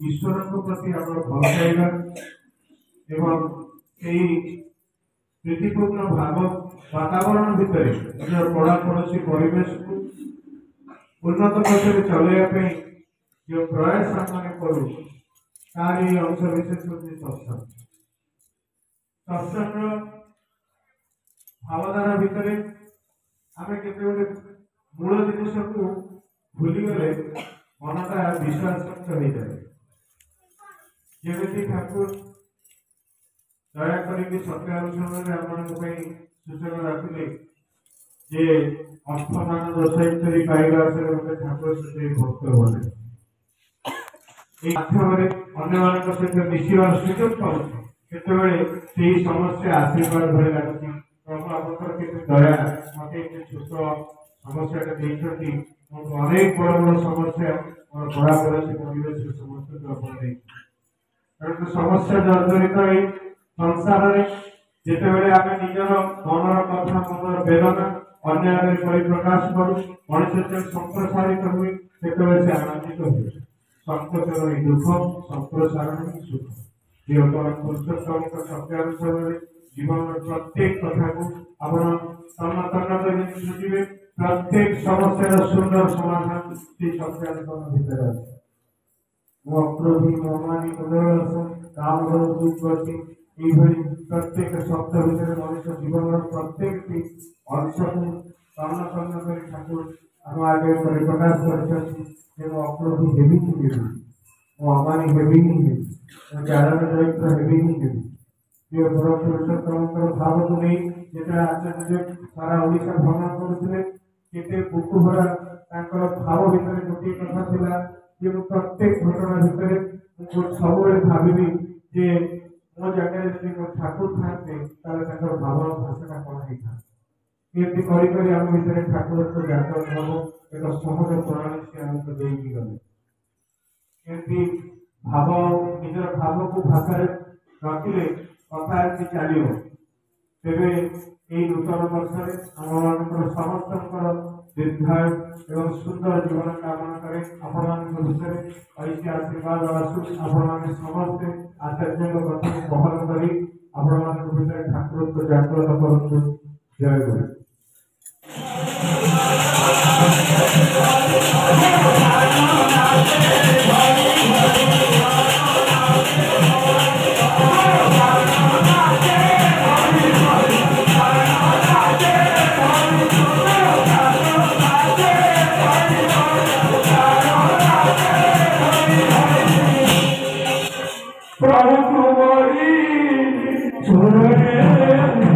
ईश्वर प्रति भल एवं प्रीतिपूर्ण भाव वातावरण भितर पड़ा पड़ोसी परिवेश को उन्नत पक्ष चलने जो प्रयास आम करूँ तार अंश विशेष सत्संग सत्संग भावधारा भितर आम के मूल जिनस को भूलीगले मनटा विश्वासक्त हो जाए जमी ठाकुर दया कर सत्य अनुसरण आम सूचना रखिले जे अर्थमान दशाई पाइबा मत ठाकुर से भक्त बने माध्यम सहित मिसार सुযোগ पाते समस्या आशीर्वाद भले लगुच प्रभु आपंकर दया मत छोट समस्या देखते अनेक बड़ बड़ समस्या और बड़ा बड़ा से परिवेश समस्त कारण समस्या जर्जरित संसार में जिते आम निजर मनर कथा मनर वेदना अन्य परिप्रकाश करूँ मनुष्य संप्रसारित हुए से आनंदित हुए संकोचन दुख संप्रसारण ही सुख ये पुरुषोत्तम सत्यानुसार जीवन प्रत्येक कथा को आपण तन्न तन्न शुणिबे प्रत्येक समस्या सुंदर समाधान से सत्यानुसार भीतर अच्छे अक्रोधी ममानी काम प्रत्येक शब्द भितर मनुष्य जीवन प्रत्येक अंश को तन्न तन्न कर ठाकुर आम आगे परिप्रकाश कर अक्रोधी हेबी नहीं अमानी हेबी नहीं चारण चरित्र हेबी नहीं ये बड़ पुरुषोत्तम भाव को नहीं जो आचार्य सारा ओडिशा भ्रमण करते बुकु भरा भाव भितर गोटे कथा था जे प्रत्येक घटना भितर सब भावी जे मो जगह मो ठाकुर था भाव भाषा कौन होता ये आम भर ठाकुर को जागरण हम एक सहज प्रणाली से आमको देगी गले भाव निजर भाव को भाषा रखिले कथा चलो तेरे नूतन वर्ष आम समस्त दीर्घायु एवं सुंदर जीवन कामना करें आपण विषय ऐसे आशीर्वाद आसू आपण समस्ते आचार्य कथा को बहन करी आपण विषय ठाकुर को जागृत करूँ जय गुरु प्रभु तुम्हारी